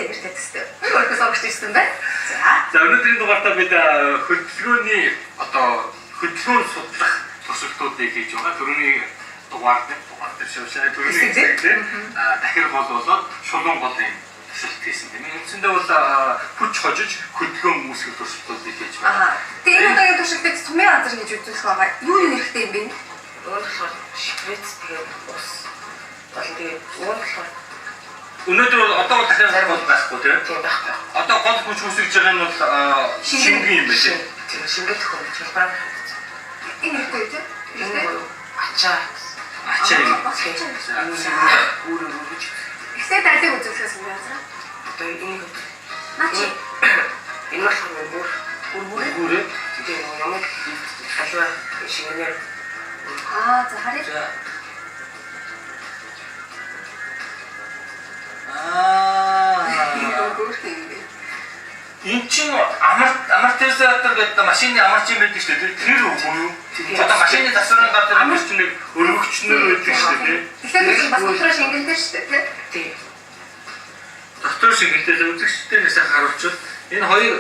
хэрэгтэй тест. Өөрөөс огч ирсэн байна. За өнөөдрийн дугаартаа бид хөдөлгөөний одоо хөдөлгөөн судлах туршилтуудыг хийж байгаа. Төрөний дугаар дээр шившээ төрөний дахир гол болоод шулуун голын туршилт хийсэн тийм. Үндсэндээ бол хүч хожиж хөдөлгөөн үүсгэх туршилтуудыг хийж байгаа. Тэгээ энэ удаагийн туршилтыг Сумын газар хийж үзүүлэх байгаа. Юу нэрхтэй юм бэ? Өөрөөр шипрэц тэгээ ус. Тэгээ өөрөөр өнөөдөр бол одоо дахиад гол байхгүй тийм байхгүй. Одоо гол хүч үүсгэж байгаа нь бол шингэн юм байна тийм. Тийм шингэн төхөөрөмж хэлбэр. Энэ нэрхтэй тийм. Ачаа юм. Өөрөөр Ихтэй тайлбар үзүүлэхээс юм байна. Одоо энэ Наач. Энэ болохоор Бүрээ. тэгээ ямар халуун шингэнээр За харъя. Энд чинь амортизатор гэдэг машины амарч юм байдаг шүү дээ. Тэр үгүй юу? Одоо машины засварын газар амарч нэг өргөгчнөр байдаг шүү дээ. Тэгэхээр бас дотроо шингэлтэй шүү дээ тийм. Дотроо шингэлтэй үзэгчтэй нэсээ харуулчвал энэ хоёр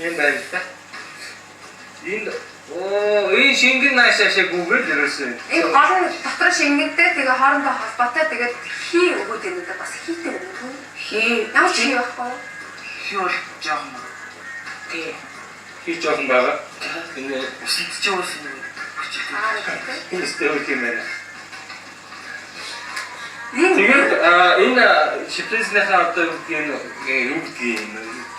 юм байна л да. Энэ шингэн наашаашаа гүгэл ерөөсөө. Энэ гол нь дотроо шингэлтэй тэгээ хоорондоо холбоотой тэгээд хий өгөөд байдаг бас хийтэй өгөх үү? Ямар хий байхгүй юу? Хиол жоохон тий. Хий жоохон байгаа. Энэ усидч ус юм. Энэ стэйк юм байна. Тэгээд энэ шипреснийхээ одоо юу гэдгийг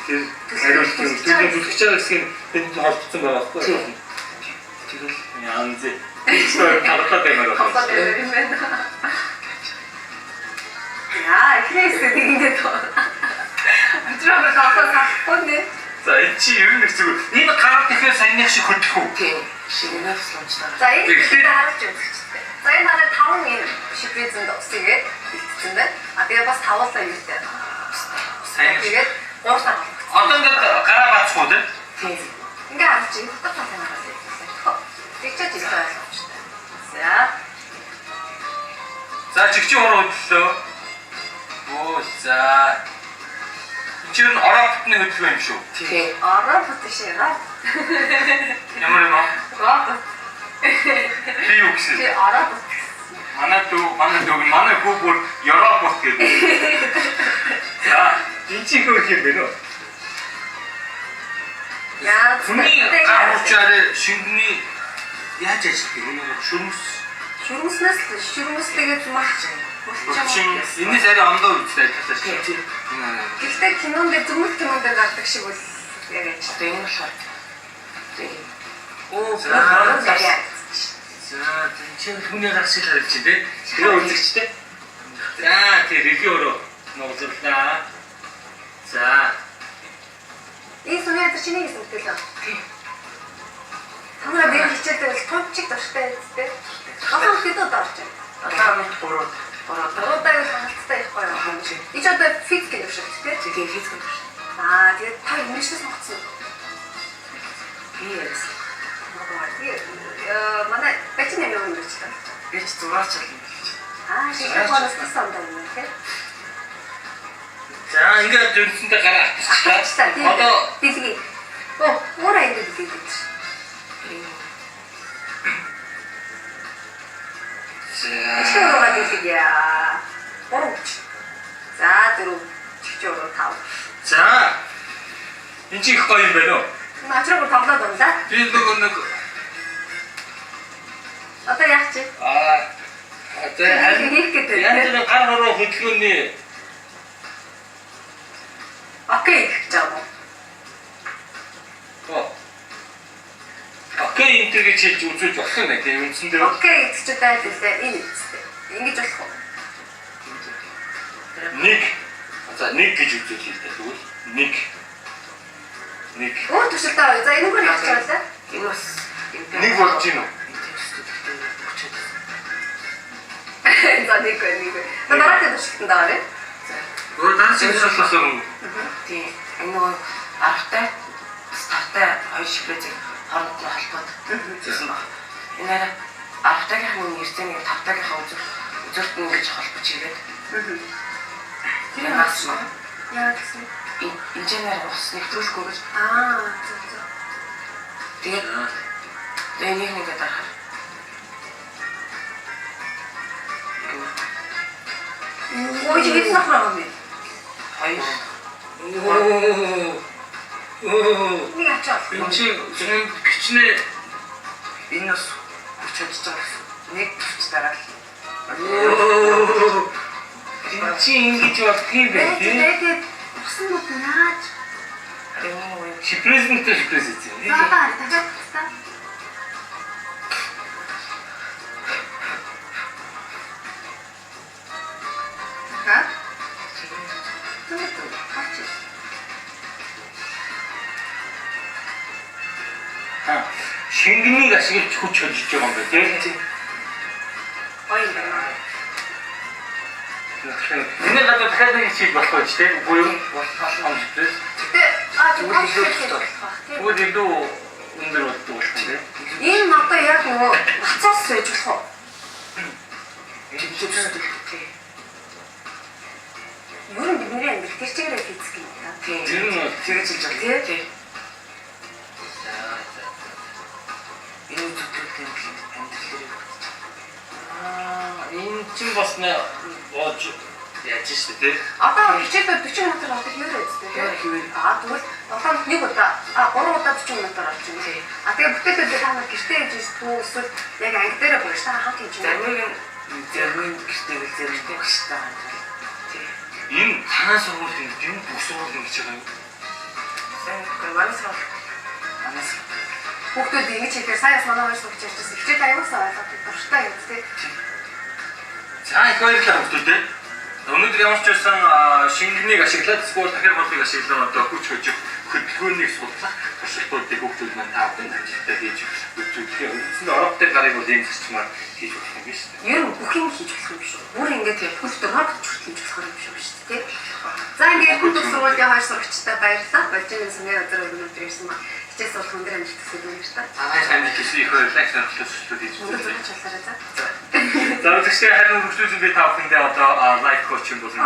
тэр хариулт юм. Тэгээд зүтгэж байгаа хэсгийг тэнд холбогдсон байгаа байхгүй юу? Тэгэл янз бүр тавтаа баймаар байна. Яа, ихээсээ ингэж Антраа хонne. За энэ чи ер нь хэцүү. Энэ гараад ихээр саяных шиг хөдлөх үү? Тийм. Шинээр сумчнаа. За энэ харж үзчихтэй. За энэ хараа 5 ин шипрезэнд усгээд илтсэн байна. Тэгээ бас тавуулаа юу гэдэг. Сайн. Тэгээд 3 сар. Одоо ингээд гараа бацх уу те? Тийм. Ингээ харж ийм дотор тасаа гараад. Тэгчээд ирсэн ойлгомжтой. За чигчи уруу хөдлөө. За. Чи энэ ороод бүтний хөдөлгөөн юм шүү. Тийм. Ороод бүтээшээ. Ямар юм аа? Ороод. Би юу гэсэн? Чи ороод. Манай хүү бүр Европ гэдэг. За, энэ чи хөө юм бэ нөө? Яа, хүний гаруучаар шингэний яаж ажиллах юм бэ? Шүрмэснээс тэгээд мах. Энэс арай ондоо үзтэй ажилласан шүү. Гэхдээ кинонд зөвмөл кинонд гардаг шиг бол яг Одоо энэ болохоор тийм. За, чинь хүний гарсыг харж чи тэ. Тэгээ үзэгчтэй. За, тэр ревью өрөө нууцлаа. За. Энэ сүнээ чиний гэсэн үгтэй л. Танаа би хичээдэг бол томчиг дуртай үстэй. Хасаа хэд удаа орж байна? Одоо Уруудаг хангалттай их гоё юм. Ич одоо физик гэж шүү дээ. тийм физик. Тэгээд та инглишээс сонгоцсон. Би яасан. Манай бачны юм гэж байна. Би ч зураач л юм. Шинэ хонос тасан юм тийм. За, ингээд дүнсэндээ гараа авчихсан. Одоо бэлгийн. Муура ингэ бэлгийн. Шүүрээ бэлгийа. За, 4 За. Энэ чи их гоё юм байна уу? Начраг тоглоод байна да. Би нэг Одоо яах чи? одоо хийх гэдэг. янз бүрийн гар хороо хөдөлгөөний Окей гэж байгаа. Окей интернет хийж үзүүлж болох юм байна тийм үндсэндээ. Окей гэж ч байлээ. Энэ үстэй. Ингэж болох уу? Нэг гэж үзүүлээ л дээ тэгвэл нэг. Өөр төсөлтэй. За энэ бүр явж байгаа л да. Энэ бас Нэг болж гин үү? За нэг. Дараагийн төсөлтөнд аваарай. Даанчиг шалгасан. тийм. Энэ нөгөө аргатай бас тавтай хоёр шипрезэг хооронд нь холбоод зэсэн баг. Энэ аргатайгийн нэрцэн тавтайгийн үзүүрт нь ингэж холбож ирээд. Тэр нас нь Яа гэсэн. Инженер ус нэвтрүүлэхгүй гэж. Зөв. Тэгээд энийг нэг дарахаар. Ой, чи гэж нахраа юм. Хоёр. Нэг ачаал. Энэ чи зөвхөн бичнээ Энэ бас хүч чадж байгаа гэсэн. Нэг хүч дараал. энэ чи ингэж бодох юм бэ? Тэгээд усан мод наач. Шипрезэнтэй шипрезэц юм. Баабаа дахиад та. Ха? Шингэнийг ашиглаж хүч хожиж байгаа юм байна тийм. Ой юм байна. Энэ гадаа дахиад нэг чиг болох байж тийм. Буюу болох юм шиг. Тэгээд Тэгвэл илүү өндөр болдог болох юм тийм. энэ одоо яг нөгөө нацаас байж болох уу? Юу юм бидний амьдрал тэр чигээрээ физик юм да. Тэр нь тэгэж хэлж байгаа тийм. Энэ зүйлтэй амьдрал энэ чинь бас нэ боож яаж шүү дээ. Одоо хичээлд 40 минутаар одоо хийрээ үстэй тийм. Тэгвэл 7 нэг удаа 3 удаа 40 минутаар авч юм тийм. Тэгээд бүтээдээ та нар гэртээ хийж ирсэн эсвэл яг анги дээрээ болж та хамт хийж байна. Зарим гэртээ зэрэгтэй гэж таа. Энэ танаа сургуулийн юм бүх сургуулийн гэж байгаа юм. Сайн гайварсаа. Анаас Хүүхдүүд ингэж хийхээр сайн санаа ойлгох гэж ярьчихсан. Хичээл аяусаа ойлгох дуртай юм тийм. За их баярлалаа хүмүүстээ. Өнөөдөр ямар ч байсан шингэнийг ашиглаад эсвэл дахиад бодлыг ашиглаад одоо хүч хожих хөдөлгөөнийг судлах туршилтуудыг хүүхдүүд маань та бүхэн амжилттай хийж үзүүлэх. Үндсэндээ Европтой гарыг бол ийм зарчмаар хийж болох юм биш үү? Ер нь бүх юм хийж болох юм шүү. Бүр ингэж хүүхдүүд мод хүртэл хийж болох юм шүү дээ. За ингээд хүүхдүүд сургуулийн хоёр сурагчтай баярлалаа. Болжин сүмээ өдөр өнөөдөр ирсэн ба хичээл сурах өндөр амжилт хүсэж байна шүү дээ. Амжилт хүсье их баярлалаа. Сургалтууд хийж үзүүлээ. За. За үзэгчдээ харин хүүхдүүд би та бүхэндээ одоо лайк коуч юм болон